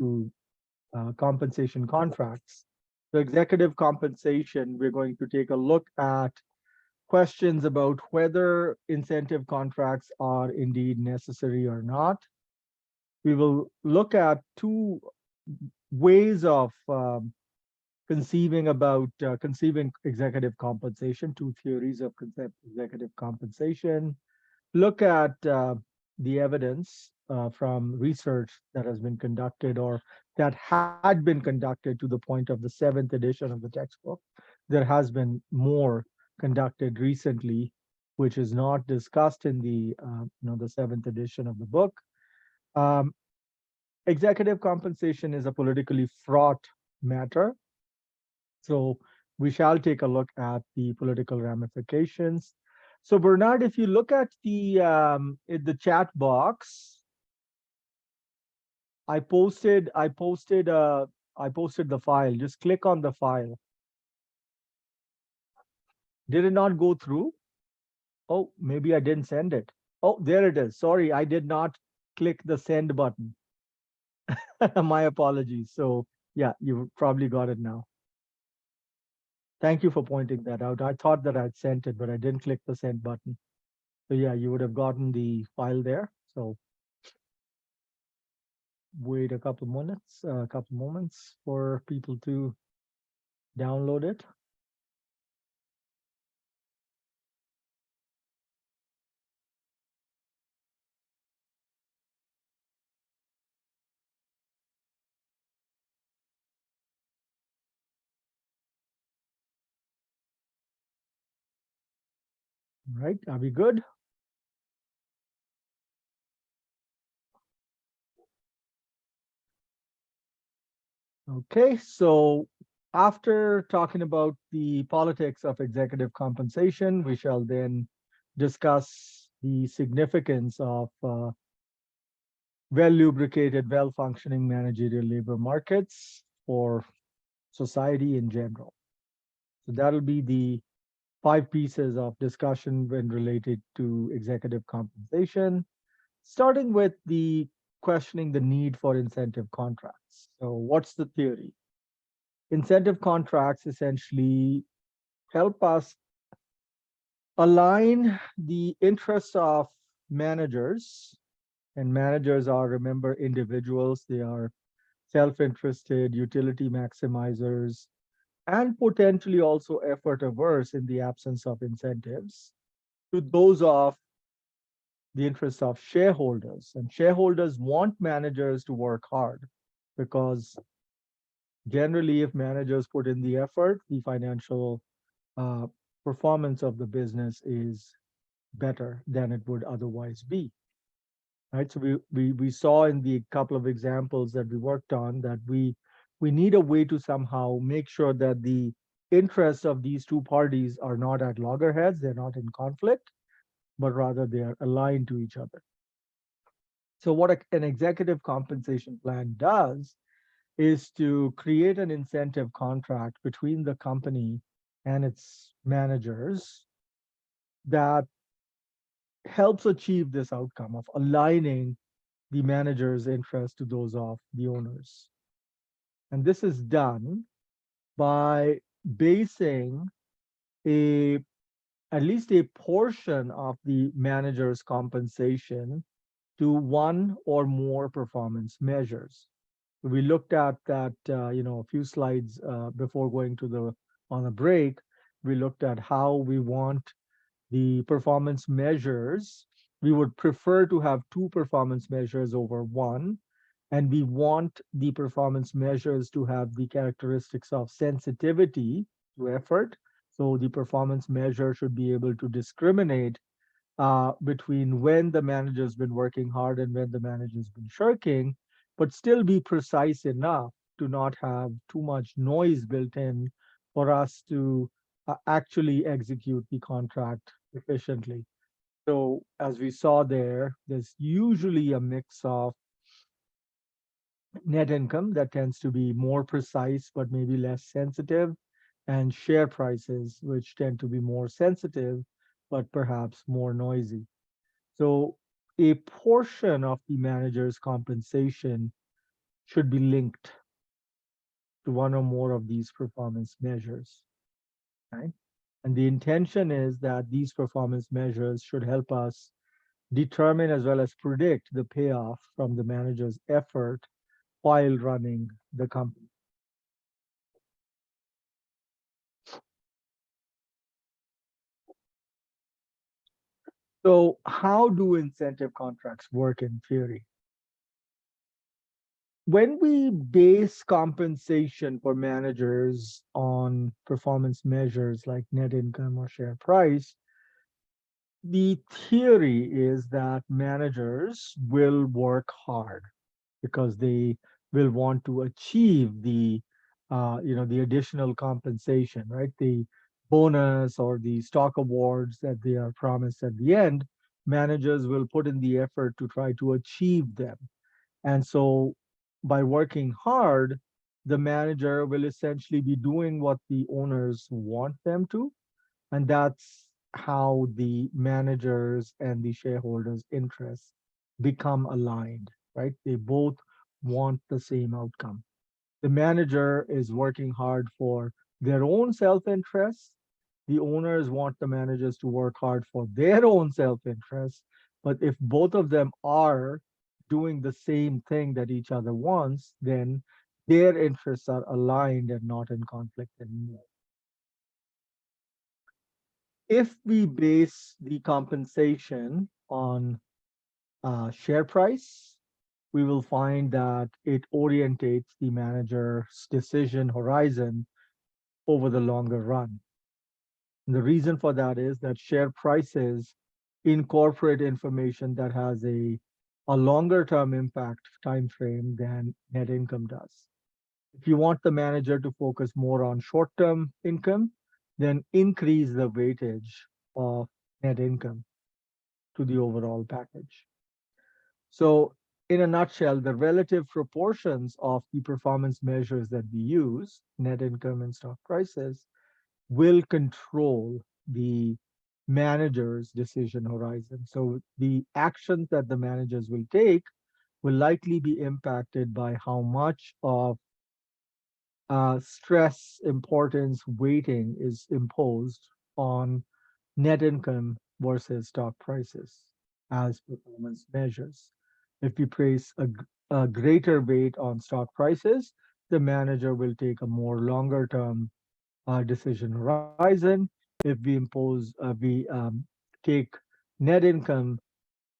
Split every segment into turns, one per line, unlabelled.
to compensation contracts. So executive compensation, we're going to take a look at questions about whether incentive contracts are indeed necessary or not. We will look at two ways of conceiving executive compensation, two theories of executive compensation. Look at the evidence from research that has been conducted or that had been conducted to the point of the 7th edition of the textbook. There has been more conducted recently, which is not discussed in the 7th edition of the book. Um, Executive compensation is a politically fraught matter. So we shall take a look at the political ramifications. So Bernard, if you look at in the chat box, I posted the file. Just click on the file. Did it not go through? Oh, maybe I didn't send it. Oh, there it is. Sorry, I did not click the send button. My apologies. So yeah, you probably got it now. Thank you for pointing that out. I thought that I'd sent it, but I didn't click the send button. So yeah, you would have gotten the file there. So wait a couple minutes, a couple moments for people to download it. All right, are we good? Okay, so after talking about the politics of executive compensation, we shall then discuss the significance of well-lubricated, well-functioning managerial labor markets for society in general. So that'll be the 5 pieces of discussion when related to executive compensation, starting with the questioning the need for incentive contracts. So what's the theory? Incentive contracts essentially help us align the interests of managers, and managers are, remember, individuals. They are self-interested, utility maximizers, and potentially also effort averse in the absence of incentives, to those of the interests of shareholders. And shareholders want managers to work hard because generally, if managers put in the effort, the financial uh, performance of the business is better than it would otherwise be. Right. So we saw in the couple of examples that we worked on that we need a way to somehow make sure that the interests of these two parties are not at loggerheads, they're not in conflict, but rather they are aligned to each other. So what an executive compensation plan does is to create an incentive contract between the company and its managers that helps achieve this outcome of aligning the manager's interest to those of the owners. And this is done by basing a at least a portion of the manager's compensation to one or more performance measures. We looked at that, a few slides before going to on a break. We looked at how we want the performance measures. We would prefer to have 2 performance measures over 1, and we want the performance measures to have the characteristics of sensitivity to effort. So the performance measure should be able to discriminate between when the manager's been working hard and when the manager's been shirking, but still be precise enough to not have too much noise built in for us to actually execute the contract efficiently. So as we saw there, there's usually a mix of net income that tends to be more precise but maybe less sensitive, and share prices, which tend to be more sensitive but perhaps more noisy. So a portion of the manager's compensation should be linked to one or more of these performance measures, right? And the intention is that these performance measures should help us determine as well as predict the payoff from the manager's effort while running the company. So, how do incentive contracts work in theory? When we base compensation for managers on performance measures like net income or share price, the theory is that managers will work hard because they will want to achieve the additional compensation, right? The bonus or the stock awards that they are promised at the end. Managers will put in the effort to try to achieve them. And so by working hard, the manager will essentially be doing what the owners want them to. And that's how the managers and the shareholders' interests become aligned, right? They both want the same outcome. The manager is working hard for their own self interest. The owners want the managers to work hard for their own self interest. But if both of them are doing the same thing that each other wants, then their interests are aligned and not in conflict anymore. If we base the compensation on share price, we will find that it orientates the manager's decision horizon over the longer run. And the reason for that is that share prices incorporate information that has a longer term impact time frame than net income does. If you want the manager to focus more on short term income, then increase the weightage of net income to the overall package. So, in a nutshell, the relative proportions of the performance measures that we use, net income and stock prices, will control the manager's decision horizon. So, the actions that the managers will take will likely be impacted by how much of stress, importance, weighting is imposed on net income versus stock prices as performance measures. If we place a greater weight on stock prices, the manager will take a more longer term decision horizon. If we impose, we take net income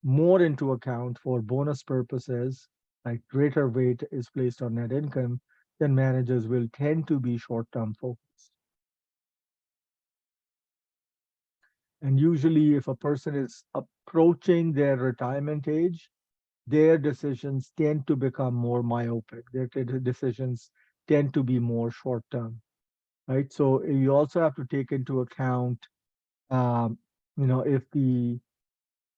more into account for bonus purposes, like greater weight is placed on net income, then managers will tend to be short term focused. And usually, if a person is approaching their retirement age, their decisions tend to become more myopic. Their decisions tend to be more short term, right? So you also have to take into account, um, if the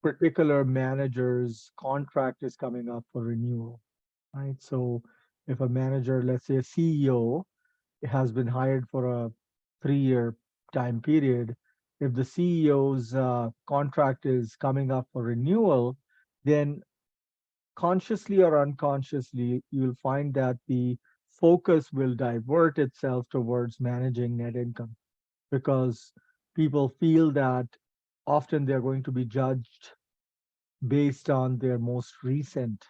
particular manager's contract is coming up for renewal, right? So if a manager, let's say a CEO, has been hired for a 3 year time period, if the CEO's contract is coming up for renewal, then consciously or unconsciously, you'll find that the focus will divert itself towards managing net income because people feel that often they're going to be judged based on their most recent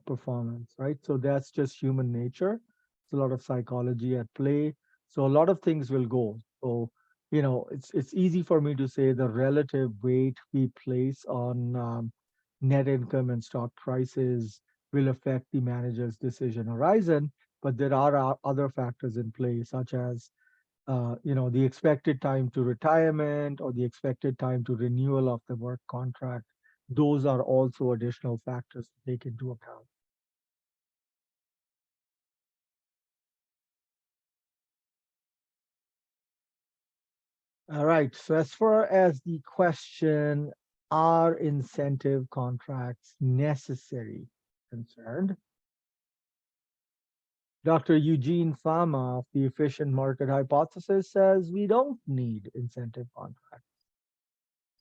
performance, right? So that's just human nature. It's a lot of psychology at play. So a lot of things will go. So it's easy for me to say the relative weight we place on net income and stock prices will affect the manager's decision horizon. But there are other factors in play, such as the expected time to retirement or the expected time to renewal of the work contract. Those are also additional factors to take into account. All right. So as far as the question, are incentive contracts necessary concerned? Dr. Eugene Fama of the efficient market hypothesis says we don't need incentive contracts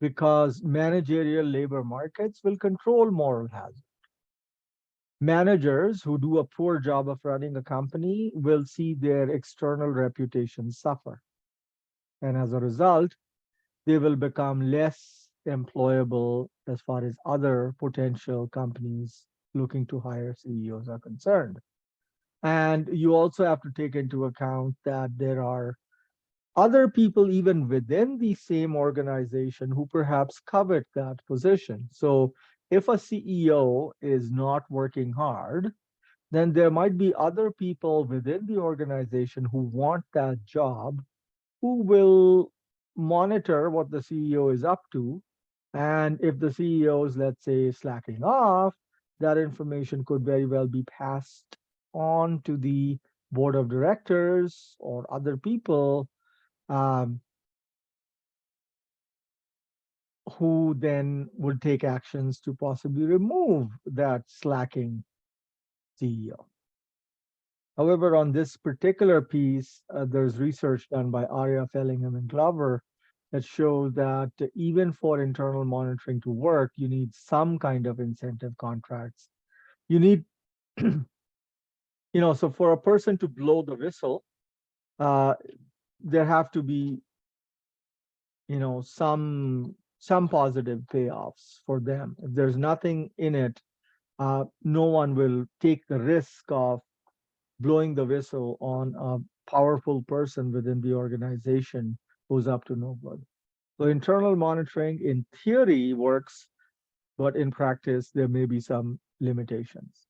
because managerial labor markets will control moral hazard. Managers who do a poor job of running a company will see their external reputation suffer. And as a result, they will become less employable as far as other potential companies looking to hire CEOs are concerned. And you also have to take into account that there are other people, even within the same organization, who perhaps covet that position. So if a CEO is not working hard, then there might be other people within the organization who want that job, who will monitor what the CEO is up to. And if the CEO is, let's say, slacking off, that information could very well be passed on to the board of directors or other people, um, who then would take actions to possibly remove that slacking CEO. However, on this particular piece, there's research done by Arya, Fellingham, and Glover that shows that even for internal monitoring to work, you need some kind of incentive contracts. You need, so for a person to blow the whistle, uh, there have to be, some positive payoffs for them. If there's nothing in it, no one will take the risk of blowing the whistle on a powerful person within the organization who's up to no good. So internal monitoring in theory works, but in practice, there may be some limitations.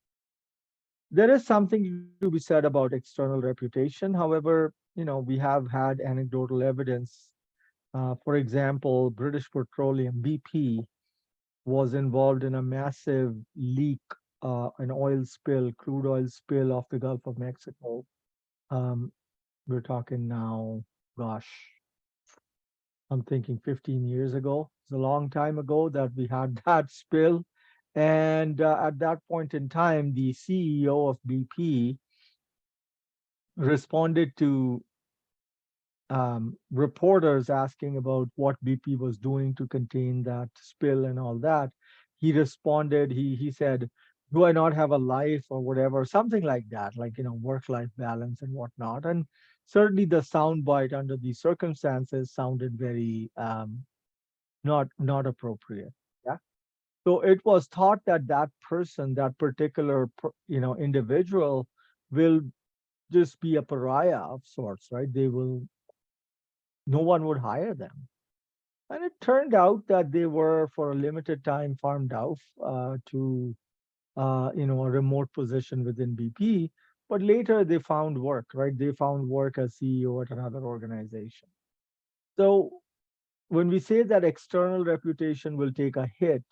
There is something to be said about external reputation. However, we have had anecdotal evidence. For example, British Petroleum, BP, was involved in a massive leak, an oil spill, crude oil spill off the Gulf of Mexico. Um, we're talking now, gosh, I'm thinking 15 years ago. It's a long time ago that we had that spill. And at that point in time, the CEO of BP responded to reporters asking about what BP was doing to contain that spill and all that. He responded, he said, "Do I not have a life or whatever?" Something like that, like, work-life balance and whatnot. And certainly the soundbite under these circumstances sounded very not appropriate. Yeah. So it was thought that that person, that particular individual, will just be a pariah of sorts, right? No one would hire them. And it turned out that they were, for a limited time, farmed out to, a remote position within BP. But later they found work, right? They found work as CEO at another organization. So when we say that external reputation will take a hit,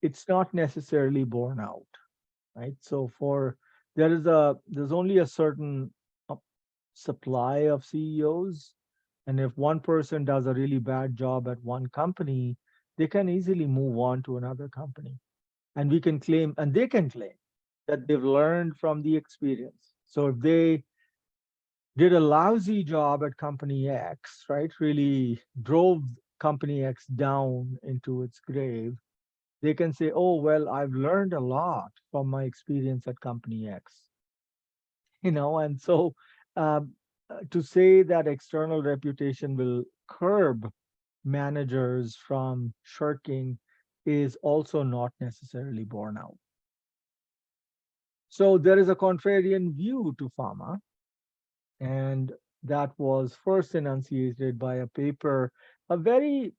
it's not necessarily borne out, right? So there's only a certain uh, supply of CEOs. And if one person does a really bad job at one company, they can easily move on to another company. And they can claim that they've learned from the experience. So if they did a lousy job at company X, right, really drove company X down into its grave, they can say, "Oh, well, I've learned a lot from my experience at company X." And so um, to say that external reputation will curb managers from shirking is also not necessarily borne out. So there is a contrarian view to pharma, and that was first enunciated by a paper, a very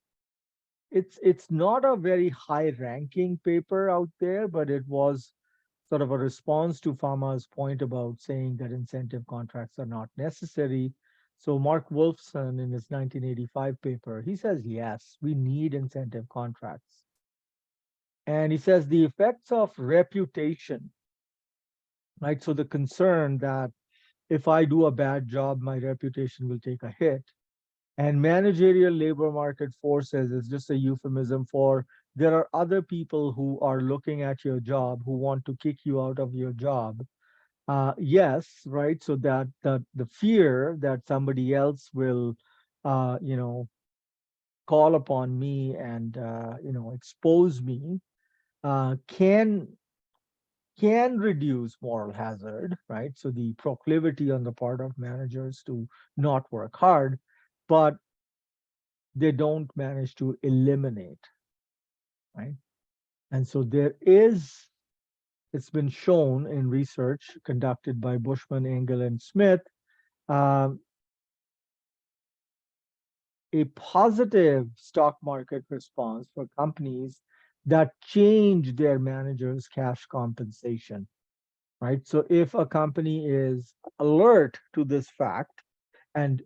it's not a very high ranking paper out there, but it was sort of a response to Pharma's point about saying that incentive contracts are not necessary. So Mark Wolfson, in his 1985 paper, he says, yes, we need incentive contracts. And he says the effects of reputation, right? So the concern that if I do a bad job, my reputation will take a hit. And managerial labor market forces is just a euphemism for there are other people who are looking at your job who want to kick you out of your job. Yes, right. So that the fear that somebody else will, uh, you know, call upon me and expose me can can reduce moral hazard, right? So the proclivity on the part of managers to not work hard, but they don't manage to eliminate, right? And so there is, it's been shown in research conducted by Bushman, Engel, and Smith, um, a positive stock market response for companies that change their managers' cash compensation, right? So if a company is alert to this fact and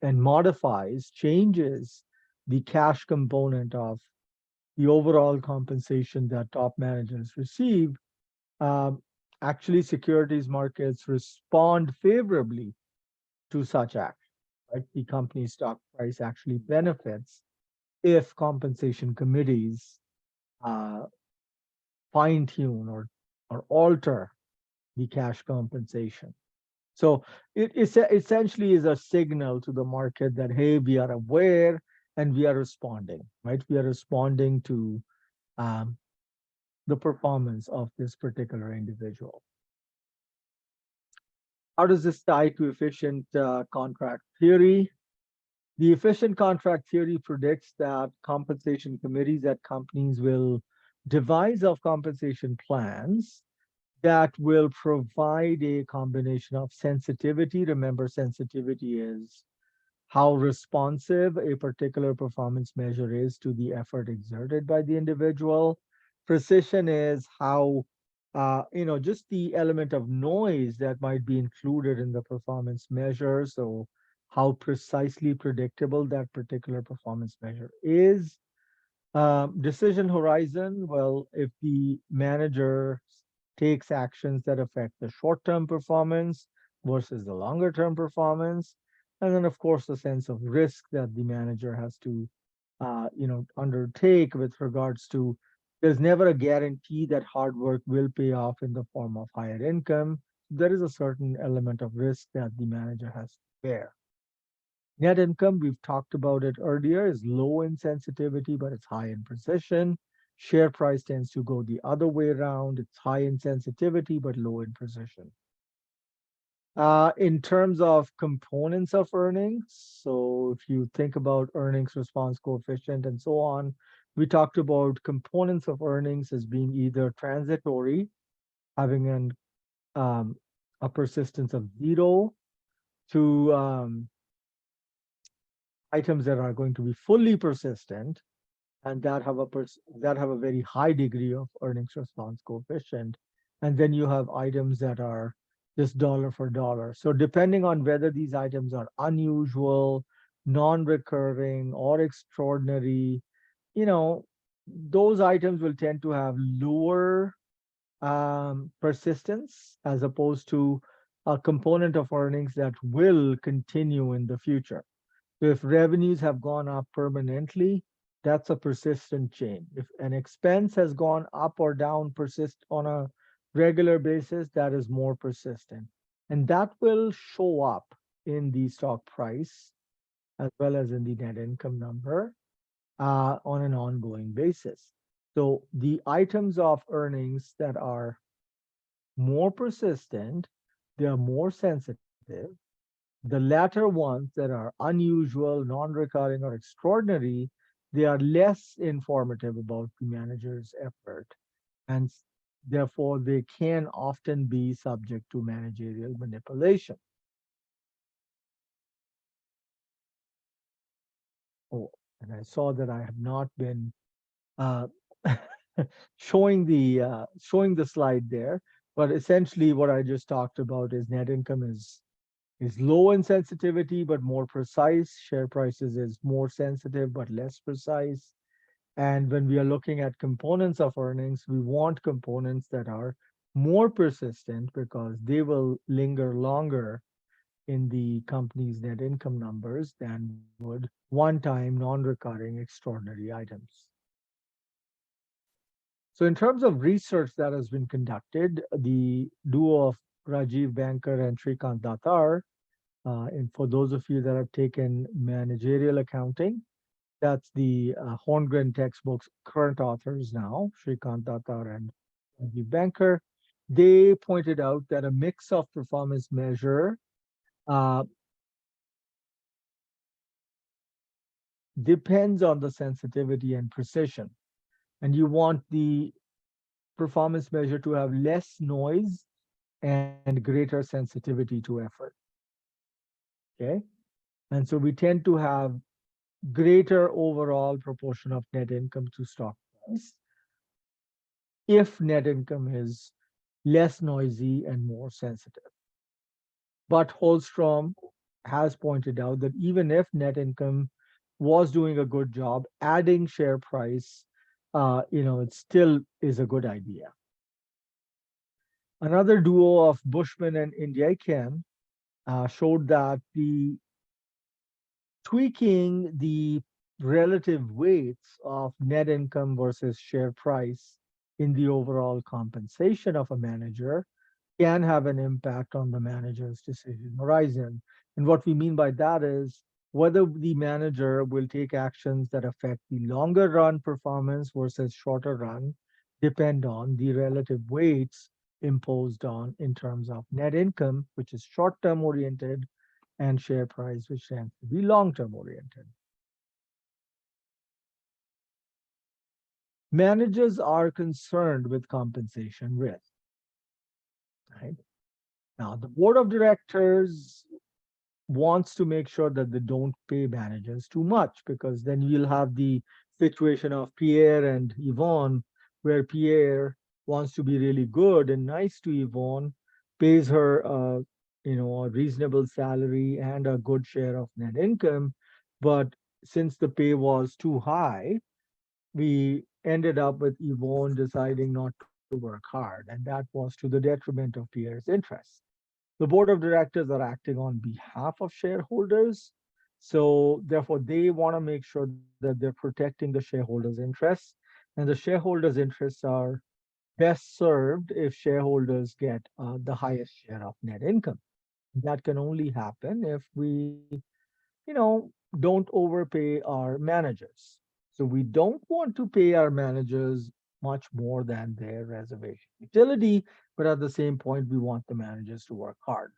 modifies, changes the cash component of the overall compensation that top managers receive, um, actually securities markets respond favorably to such action, right? The company's stock price actually benefits if compensation committees uh, fine tune or alter the cash compensation. So essentially is a signal to the market that, hey, we are aware and we are responding, right? We are responding to um, the performance of this particular individual. How does this tie to efficient contract theory? The efficient contract theory predicts that compensation committees at companies will devise of compensation plans that will provide a combination of sensitivity. Remember, sensitivity is how responsive a particular performance measure is to the effort exerted by the individual. Precision is how, just the element of noise that might be included in the performance measure. So, how precisely predictable that particular performance measure is. Decision horizon, well, if the manager takes actions that affect the short-term performance versus the longer-term performance, and then of course the sense of risk that the manager has to, undertake with regards to there's never a guarantee that hard work will pay off in the form of higher income. There is a certain element of risk that the manager has to bear. Net income, we've talked about it earlier, is low in sensitivity, but it's high in precision. Share price tends to go the other way around. It's high in sensitivity, but low in precision. In terms of components of earnings, so if you think about earnings response coefficient and so on, we talked about components of earnings as being either transitory, having um, a persistence of 0, to items that are going to be fully persistent and that have a very high degree of earnings response coefficient, and then you have items that are just dollar for dollar. So depending on whether these items are unusual, non-recurring, or extraordinary, you know those items will tend to have lower persistence as opposed to a component of earnings that will continue in the future. So if revenues have gone up permanently, that's a persistent change. If an expense has gone up or down persist on a regular basis, that is more persistent. And that will show up in the stock price as well as in the net income number on an ongoing basis. So the items of earnings that are more persistent, they are more sensitive. The latter ones that are unusual, non-recurring, or extraordinary, they are less informative about the manager's effort, and therefore they can often be subject to managerial manipulation. Oh, and I saw that I have not been uh, showing the slide there, but essentially what I just talked about is net income is low in sensitivity but more precise. Share prices is more sensitive but less precise. And when we are looking at components of earnings, we want components that are more persistent because they will linger longer in the company's net income numbers than would one-time, non-recurring, extraordinary items. So in terms of research that has been conducted, the duo of Rajiv Banker and Shrikant Datar, and for those of you that have taken managerial accounting, that's the Horngren textbook's current authors now, Shrikant Datar and the banker, they pointed out that a mix of performance measure uh, depends on the sensitivity and precision. And you want the performance measure to have less noise and greater sensitivity to effort. Okay. And so we tend to have greater overall proportion of net income to stock price if net income is less noisy and more sensitive. But Holstrom has pointed out that even if net income was doing a good job, adding share price, it still is a good idea. Another duo of Bushman and Indiakan showed that the tweaking the relative weights of net income versus share price in the overall compensation of a manager can have an impact on the manager's decision horizon. And what we mean by that is whether the manager will take actions that affect the longer run performance versus shorter run depend on the relative weights imposed on in terms of net income, which is short term oriented, and share price, which tends to be long term oriented. Managers are concerned with compensation risk, right? Now, the board of directors wants to make sure that they don't pay managers too much because then you'll have the situation of Pierre and Yvonne, where Pierre wants to be really good and nice to Yvonne, pays her a reasonable salary and a good share of net income, but since the pay was too high, we ended up with Yvonne deciding not to work hard, and that was to the detriment of Pierre's interests. The board of directors are acting on behalf of shareholders. So therefore, they want to make sure that they're protecting the shareholders' interests. And the shareholders' interests are best served if shareholders get the highest share of net income. That can only happen if we don't overpay our managers. So we don't want to pay our managers much more than their reservation utility, but at the same point, we want the managers to work hard.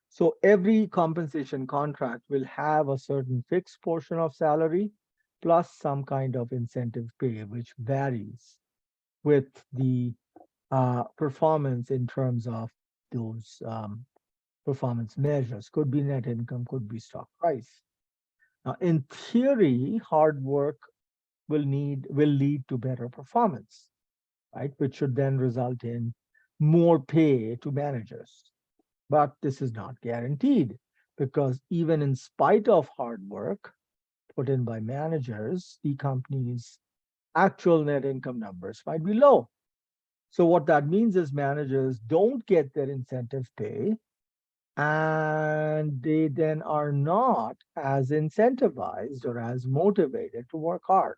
So every compensation contract will have a certain fixed portion of salary plus some kind of incentive pay, which varies with the performance in terms of those performance measures. Could be net income, could be stock price. Now, in theory, hard work will lead to better performance, right? Which should then result in more pay to managers. But this is not guaranteed because even in spite of hard work put in by managers, the company's actual net income numbers might be low. So what that means is managers don't get their incentive pay and they then are not as incentivized or as motivated to work hard.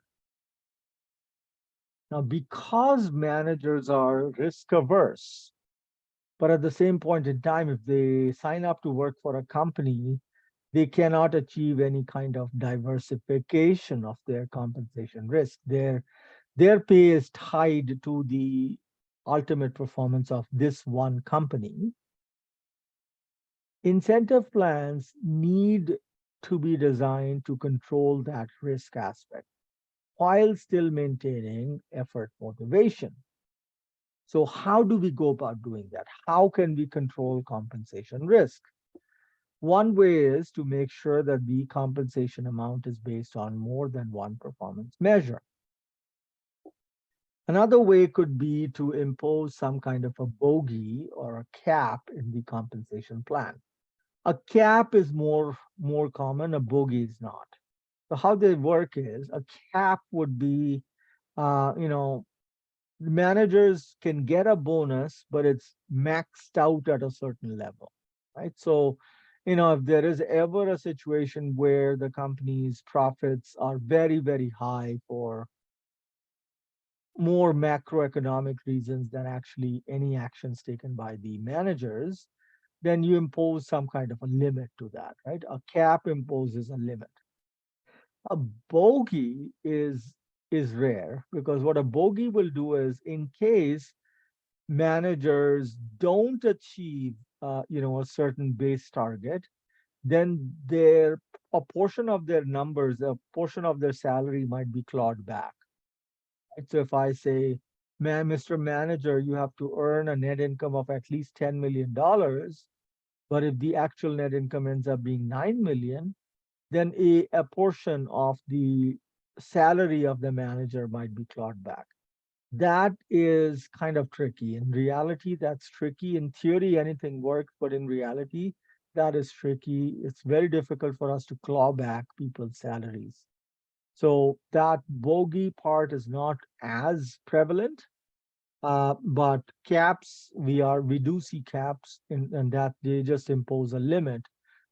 Now, because managers are risk averse, but at the same point in time, if they sign up to work for a company, they cannot achieve any kind of diversification of their compensation risk. Their pay is tied to the ultimate performance of this one company. Incentive plans need to be designed to control that risk aspect while still maintaining effort motivation. So, how do we go about doing that? How can we control compensation risk? One way is to make sure that the compensation amount is based on more than one performance measure. Another way could be to impose some kind of a bogey or a cap in the compensation plan. A cap is more common, a bogey is not. So how they work is a cap would be, managers can get a bonus, but it's maxed out at a certain level, right? So, if there is ever a situation where the company's profits are very, very high for more macroeconomic reasons than actually any actions taken by the managers, then you impose some kind of a limit to that, right? A cap imposes a limit. A bogey is is rare because what a bogey will do is in case managers don't achieve a certain base target, then a portion of their numbers, a portion of their salary might be clawed back. Right? So if I say, man, Mr. Manager, you have to earn a net income of at least $10 million, but if the actual net income ends up being 9 million, then a portion of the salary of the manager might be clawed back. That is kind of tricky. In reality, that's tricky. In theory, anything works, but in reality, that is tricky. It's very difficult for us to claw back people's salaries. So that bogey part is not as prevalent, but caps, we do see caps, and that they just impose a limit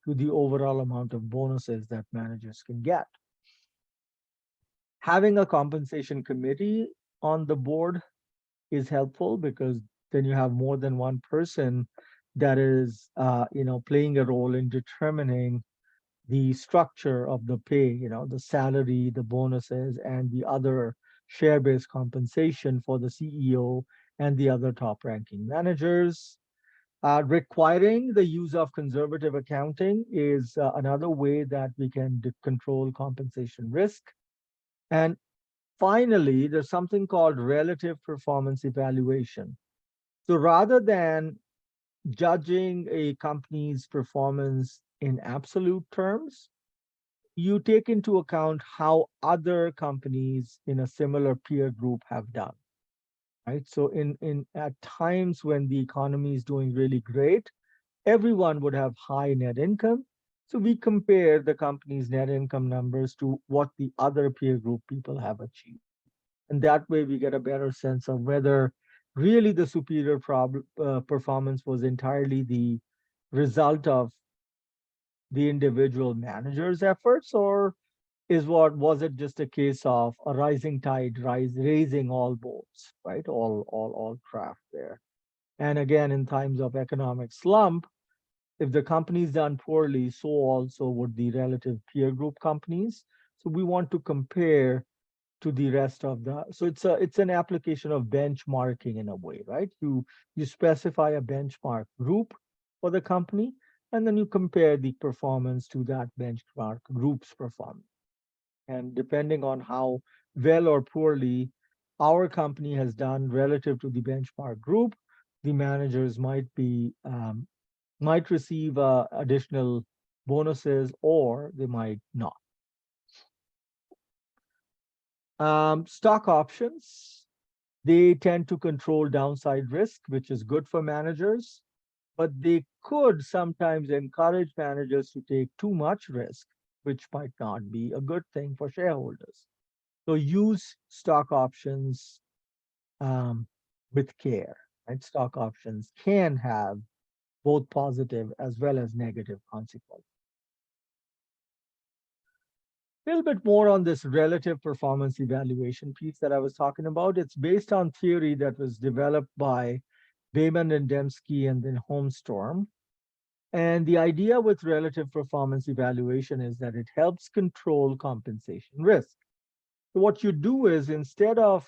to the overall amount of bonuses that managers can get. Having a compensation committee on the board is helpful because then you have more than one person that is playing a role in determining the structure of the pay, the salary, the bonuses, and the other share-based compensation for the CEO and the other top-ranking managers. Requiring the use of conservative accounting is another way that we can control compensation risk. And finally, there's something called relative performance evaluation. So rather than judging a company's performance in absolute terms, you take into account how other companies in a similar peer group have done, right? So in at times when the economy is doing really great, everyone would have high net income. So we compare the company's net income numbers to what the other peer group people have achieved. And that way we get a better sense of whether really the superior performance was entirely the result of the individual manager's efforts, or was it just a case of a rising tide raising all boats, right? All craft there. And again, in times of economic slump, if the company's done poorly, so also would the relative peer group companies. So we want to compare to the rest of the, so it's an application of benchmarking in a way, right? You specify a benchmark group for the company, and then you compare the performance to that benchmark group's performance. And depending on how well or poorly our company has done relative to the benchmark group, the managers might receive additional bonuses, or they might not. Stock options, they tend to control downside risk, which is good for managers, but they could sometimes encourage managers to take too much risk, which might not be a good thing for shareholders. So use stock options with care. Right? Stock options can have both positive as well as negative consequences. A little bit more on this relative performance evaluation piece that I was talking about. It's based on theory that was developed by Bayman and Dembski and then Holmstrom. And the idea with relative performance evaluation is that it helps control compensation risk. So what you do is instead of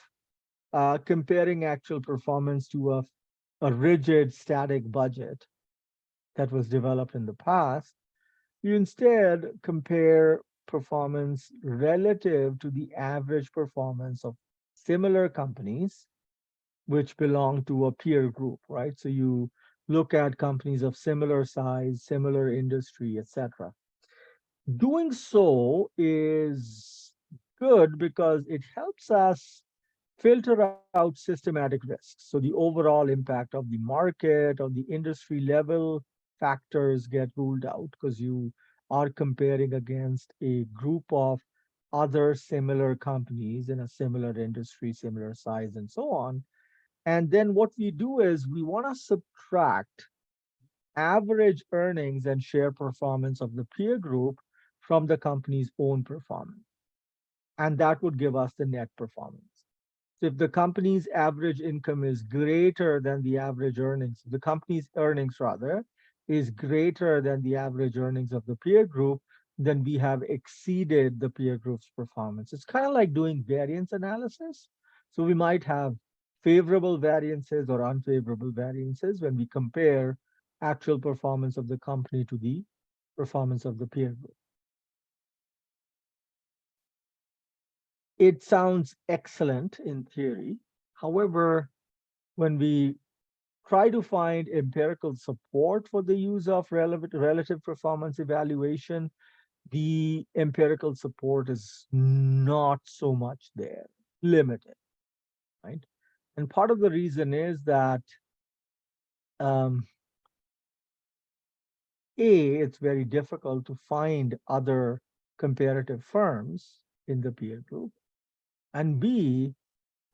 comparing actual performance to a rigid static budget that was developed in the past, you instead compare performance relative to the average performance of similar companies which belong to a peer group, right? So you look at companies of similar size, similar industry, etc. Doing so is good because it helps us filter out systematic risks. So the overall impact of the market or the industry level factors get ruled out because you are comparing against a group of other similar companies in a similar industry, similar size, and so on. And then what we do is we want to subtract average earnings and share performance of the peer group from the company's own performance. And that would give us the net performance. So if the company's average income is greater than the average earnings, the company's earnings rather, is greater than the average earnings of the peer group, then we have exceeded the peer group's performance. It's kind of like doing variance analysis. So we might have favorable variances or unfavorable variances when we compare actual performance of the company to the performance of the peer group. It sounds excellent in theory. However, when we try to find empirical support for the use of relative performance evaluation, the empirical support is not so much there, limited, right? And part of the reason is that um, it's very difficult to find other comparative firms in the peer group, and B,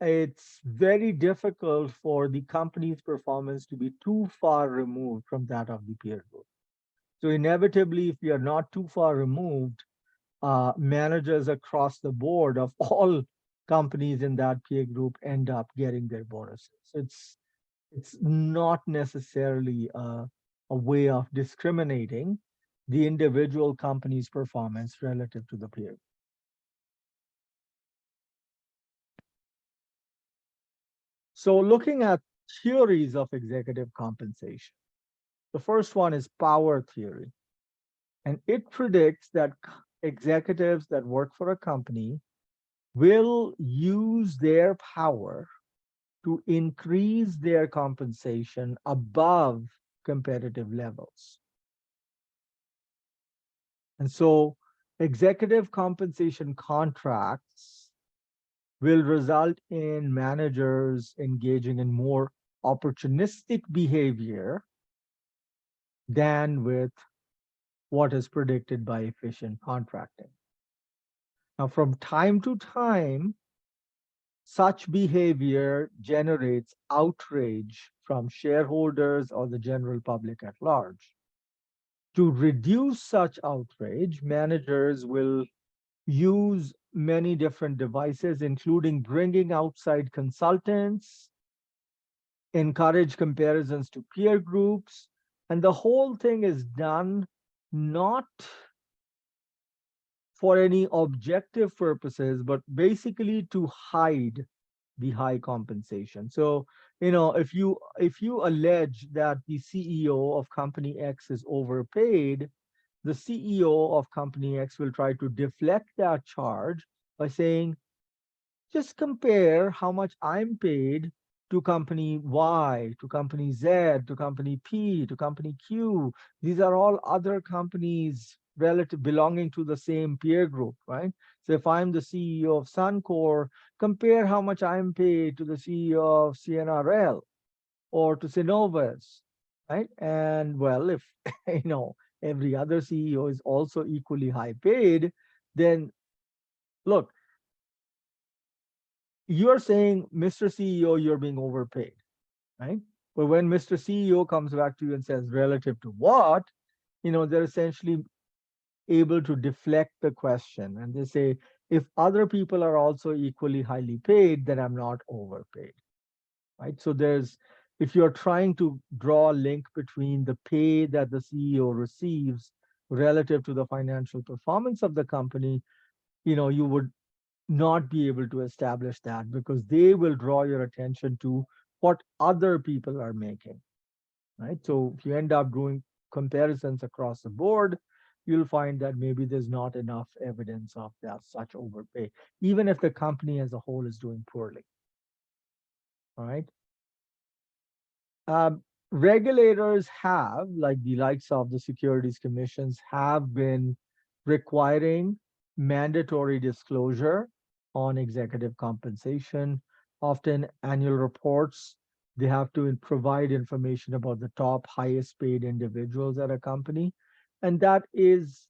it's very difficult for the company's performance to be too far removed from that of the peer group. So inevitably, if we are not too far removed, managers across the board of all companies in that peer group end up getting their bonuses. It's not necessarily a way of discriminating the individual company's performance relative to the peer. So looking at theories of executive compensation, the first one is power theory, and it predicts that executives that work for a company will use their power to increase their compensation above competitive levels. And so executive compensation contracts will result in managers engaging in more opportunistic behavior than with what is predicted by efficient contracting. Now, from time to time, such behavior generates outrage from shareholders or the general public at large. To reduce such outrage, managers will use many different devices, including bringing outside consultants, encourage comparisons to peer groups, and the whole thing is done not for any objective purposes, but basically to hide the high compensation. So, if you allege that the CEO of company X is overpaid, the CEO of company X will try to deflect that charge by saying, just compare how much I'm paid to company Y, to company Z, to company P, to company Q. These are all other companies relative belonging to the same peer group, right? So if I'm the CEO of Suncor, compare how much I'm paid to the CEO of CNRL or to Synovus, right? And well, if every other CEO is also equally high paid, then look, you're saying, Mr. CEO, you're being overpaid, right? But when Mr. CEO comes back to you and says, relative to what, they're essentially able to deflect the question. And they say, if other people are also equally highly paid, then I'm not overpaid, right? So if you're trying to draw a link between the pay that the CEO receives relative to the financial performance of the company, you would not be able to establish that because they will draw your attention to what other people are making, right? So if you end up doing comparisons across the board, you'll find that maybe there's not enough evidence of that such overpay, even if the company as a whole is doing poorly, all right? Regulators have, like the likes of the securities commissions, have been requiring mandatory disclosure on executive compensation. Often annual reports, they have to provide information about the top highest paid individuals at a company. And that is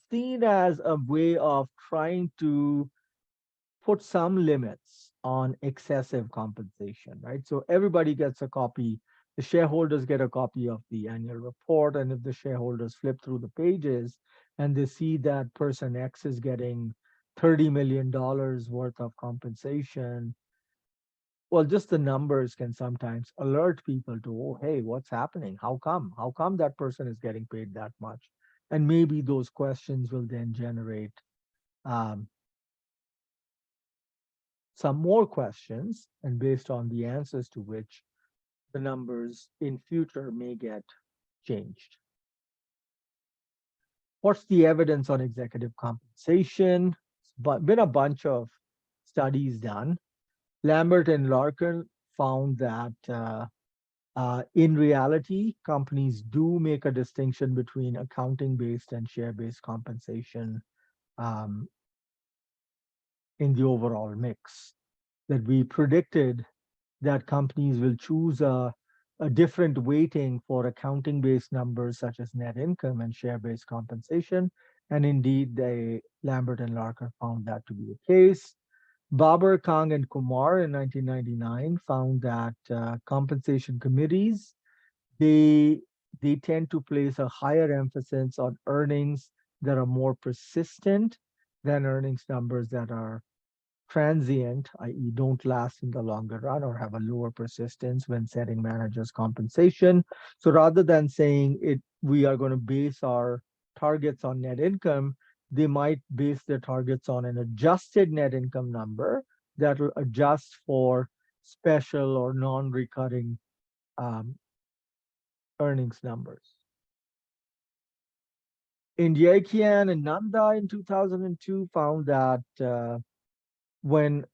seen as a way of trying to put some limits on excessive compensation, right? So everybody gets a copy. The shareholders get a copy of the annual report. And if the shareholders flip through the pages and they see that person X is getting $30 million worth of compensation, well, just the numbers can sometimes alert people to, oh, hey, what's happening? How come? How come that person is getting paid that much? And maybe those questions will then generate um, some more questions, and based on the answers to which the numbers in future may get changed. What's the evidence on executive compensation? But been a bunch of studies done. Lambert and Larkin found that in reality, companies do make a distinction between accounting-based and share-based compensation um, in the overall mix. That we predicted that companies will choose a different weighting for accounting-based numbers such as net income and share-based compensation. And indeed, Lambert and Larkin found that to be the case. Babar, Kang, and Kumar in 1999 found that compensation committees, they, they tend to place a higher emphasis on earnings that are more persistent than earnings numbers that are transient, i.e., don't last in the longer run or have a lower persistence when setting managers' compensation. So rather than saying we are going to base our targets on net income, they might base their targets on an adjusted net income number that will adjust for special or non-recurring um, earnings numbers. Indiakian and Nanda in 2002 found that when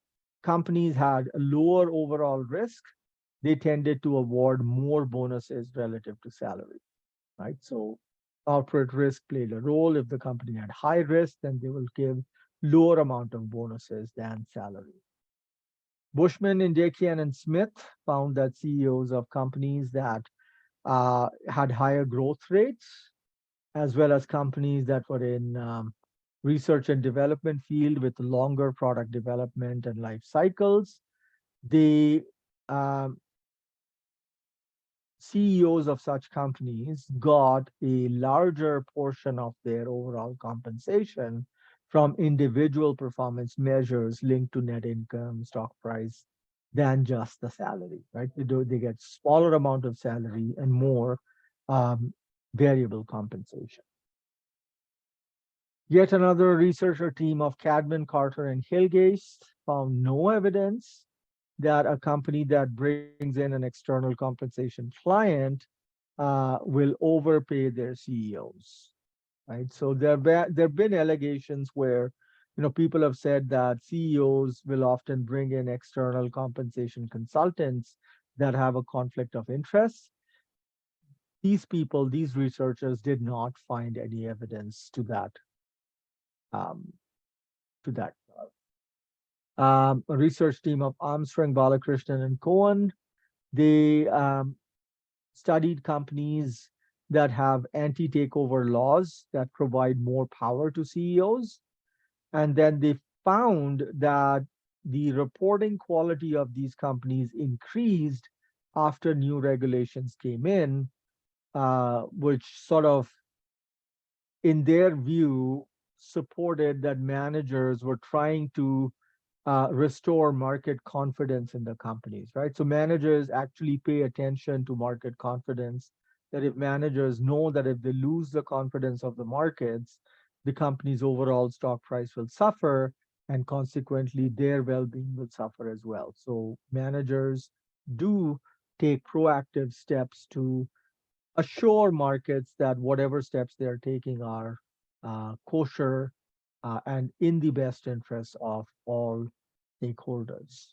companies had a lower overall risk, they tended to award more bonuses relative to salary, right? So corporate risk played a role. If the company had high risk, then they will give lower amount of bonuses than salary. Bushman, Indekian, and Smith found that CEOs of companies that had higher growth rates, as well as companies that were in research and development field with longer product development and life cycles, the um, CEOs of such companies got a larger portion of their overall compensation from individual performance measures linked to net income, stock price, than just the salary, right? They get smaller amount of salary and more um, variable compensation. Yet another researcher team of Cadman, Carter, and Hillgeist found no evidence that a company that brings in an external compensation client will overpay their CEOs, right? So there have been allegations where, people have said that CEOs will often bring in external compensation consultants that have a conflict of interest. These people, these researchers, did not find any evidence to that. Um, to that. A research team of Armstrong, Balakrishnan, and Cohen, they studied companies that have anti-takeover laws that provide more power to CEOs. And then they found that the reporting quality of these companies increased after new regulations came in, which sort of, in their view, supported that managers were trying to restore market confidence in the companies, right? So managers actually pay attention to market confidence. That if managers know that if they lose the confidence of the markets, the company's overall stock price will suffer, and consequently their well-being will suffer as well. So managers do take proactive steps to assure markets that whatever steps they are taking are kosher and in the best interest of all stakeholders.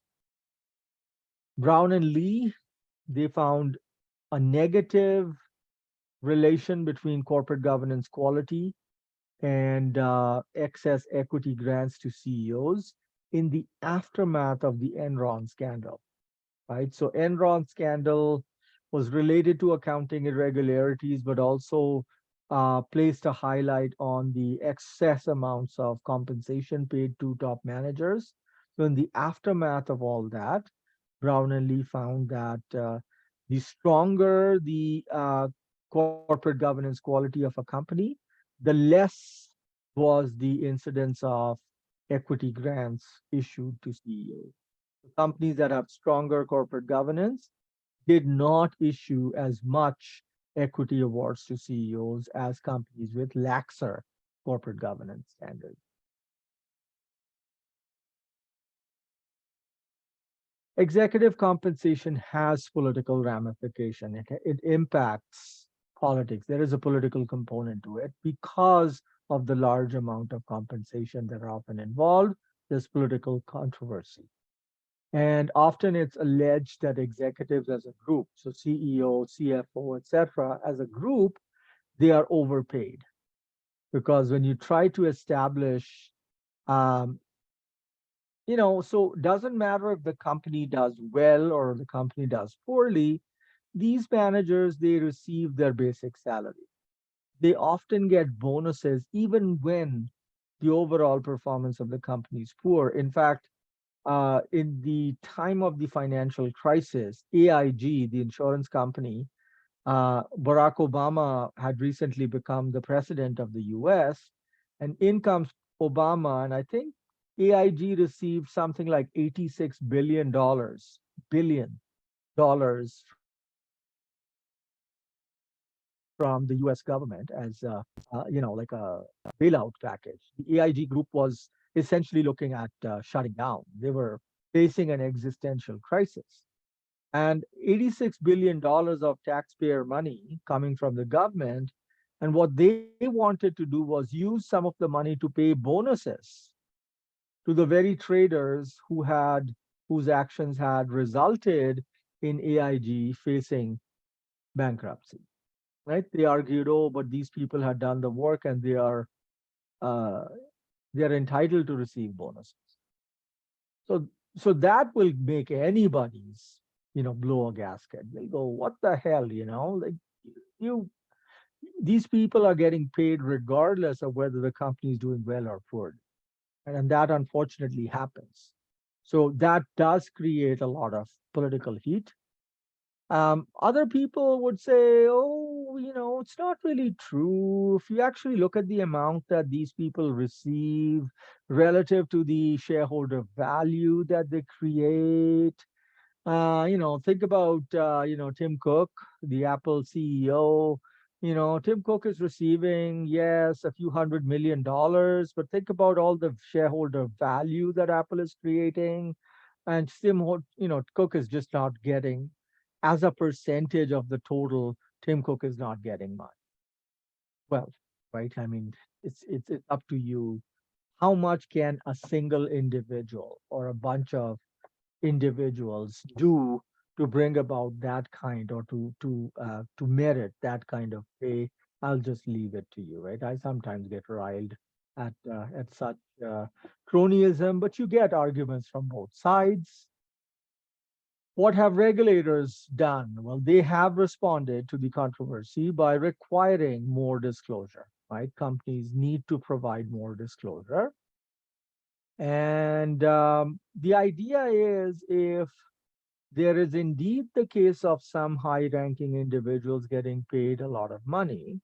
Brown and Lee, they found a negative relation between corporate governance quality and excess equity grants to CEOs in the aftermath of the Enron scandal, right? So Enron scandal was related to accounting irregularities, but also placed a highlight on the excess amounts of compensation paid to top managers. So in the aftermath of all that, Brown and Lee found that the stronger the corporate governance quality of a company, the less was the incidence of equity grants issued to CEOs. Companies that have stronger corporate governance did not issue as much equity awards to CEOs as companies with laxer corporate governance standards. Executive compensation has political ramification. It impacts politics. There is a political component to it because of the large amount of compensation that are often involved. There's political controversy. And often it's alleged that executives as a group, so CEO, CFO, etc., as a group, they are overpaid. Because when you try to establish, um, so doesn't matter if the company does well or the company does poorly, these managers, they receive their basic salary. They often get bonuses even when the overall performance of the company is poor. In fact, in the time of the financial crisis, AIG, the insurance company, Barack Obama had recently become the president of the US, and in comes Obama, and I think AIG received something like $86 billion dollars from the US government as like a bailout package. The AIG group was essentially looking at shutting down. They were facing an existential crisis. And $86 billion of taxpayer money coming from the government. And what they wanted to do was use some of the money to pay bonuses to the very traders whose actions had resulted in AIG facing bankruptcy. Right? They argued, oh, but these people had done the work and uh, they are entitled to receive bonuses. So so that will make anybody's blow a gasket. They'll go, what the hell, like you these people are getting paid regardless of whether the company is doing well or poor. And that unfortunately happens. So that does create a lot of political heat. Other people would say, oh, it's not really true. If you actually look at the amount that these people receive relative to the shareholder value that they create, think about, Tim Cook, the Apple CEO. Tim Cook is receiving, yes, a few $100 million, but think about all the shareholder value that Apple is creating. And Cook is just not getting, as a percentage of the total, Tim Cook is not getting much. Well, right? I mean, it's up to you. How much can a single individual or a bunch of individuals do to bring about that kind, or to merit that kind of pay? I'll just leave it to you, right? I sometimes get riled at such cronyism, but you get arguments from both sides. What have regulators done? Well, they have responded to the controversy by requiring more disclosure, right? Companies need to provide more disclosure. And the idea is, if there is indeed the case of some high ranking individuals getting paid a lot of money,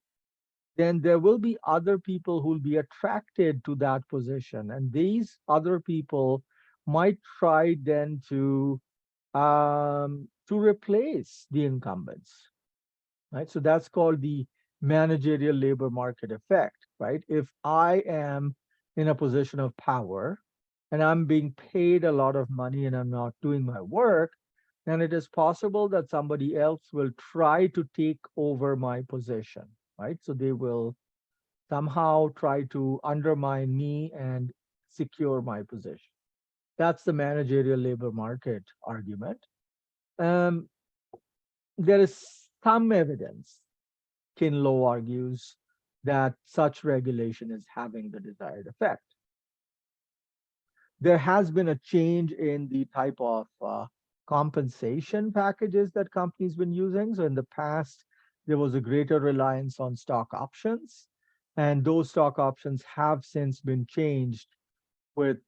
then there will be other people who will be attracted to that position. And these other people might try then to replace the incumbents, right? So that's called the managerial labor market effect, right? If I am in a position of power and I'm being paid a lot of money and I'm not doing my work, then it is possible that somebody else will try to take over my position, right? So they will somehow try to undermine me and secure my position. That's the managerial labor market argument. Um, there is some evidence, Kinlow argues, that such regulation is having the desired effect. There has been a change in the type of compensation packages that companies been using. So in the past, there was a greater reliance on stock options, and those stock options have since been changed with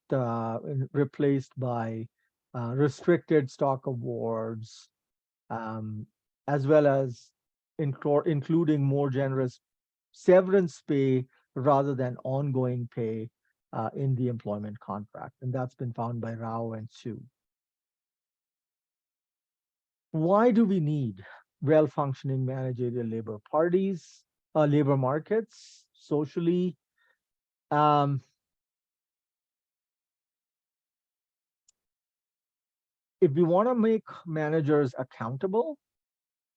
replaced by restricted stock awards, um, as well as including more generous severance pay rather than ongoing pay in the employment contract. And that's been found by Rao and Su. Why do we need well-functioning managerial labor parties, labor markets, socially. Um, if we want to make managers accountable,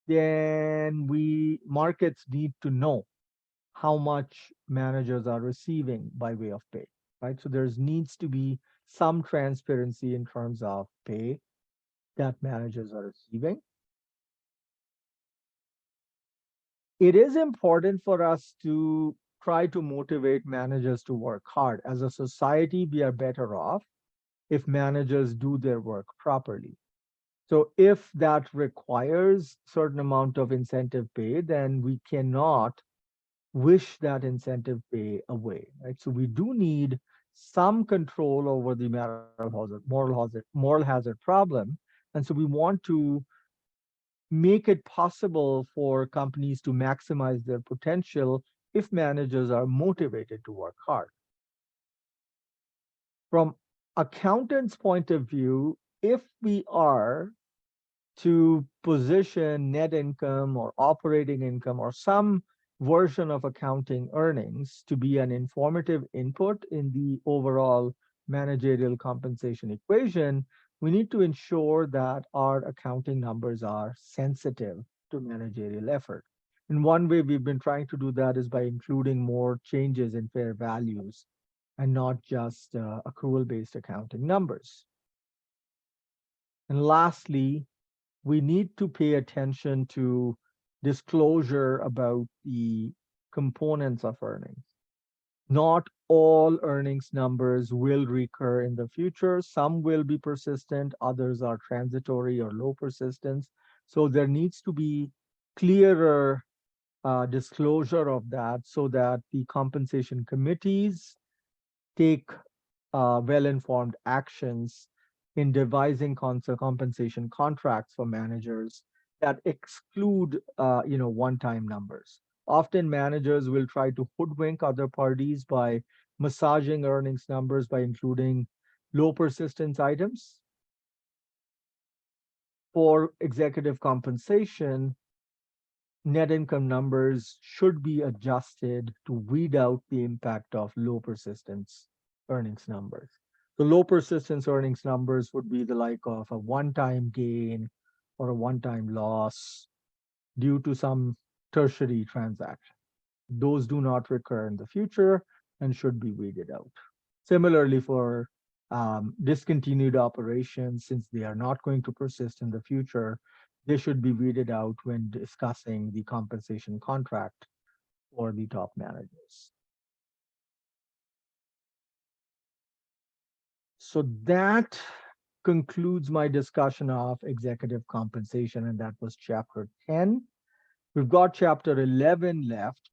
then we markets need to know how much managers are receiving by way of pay, right? So there's needs to be some transparency in terms of pay that managers are receiving. It is important for us to try to motivate managers to work hard. As a society, we are better off if managers do their work properly. So if that requires certain amount of incentive pay, then we cannot wish that incentive pay away, right? So we do need some control over the moral hazard problem. And so we want to make it possible for companies to maximize their potential if managers are motivated to work hard. From accountants' point of view, if we are to position net income or operating income or some version of accounting earnings to be an informative input in the overall managerial compensation equation, we need to ensure that our accounting numbers are sensitive to managerial effort. And one way we've been trying to do that is by including more changes in fair values and not just accrual based accounting numbers. And lastly, we need to pay attention to disclosure about the components of earnings. Not all earnings numbers will recur in the future. Some will be persistent, others are transitory or low persistence. So there needs to be clearer disclosure of that so that the compensation committees take well-informed actions in devising compensation contracts for managers that exclude, one-time numbers. Often managers will try to hoodwink other parties by massaging earnings numbers by including low persistence items. For executive compensation, net income numbers should be adjusted to weed out the impact of low persistence earnings numbers. The low persistence earnings numbers would be the like of a one-time gain or a one-time loss due to some tertiary transaction. Those do not recur in the future and should be weeded out. Similarly, for discontinued operations, since they are not going to persist in the future, they should be weeded out when discussing the compensation contract for the top managers. So that concludes my discussion of executive compensation, and that was chapter 10. We've got chapter 11 left.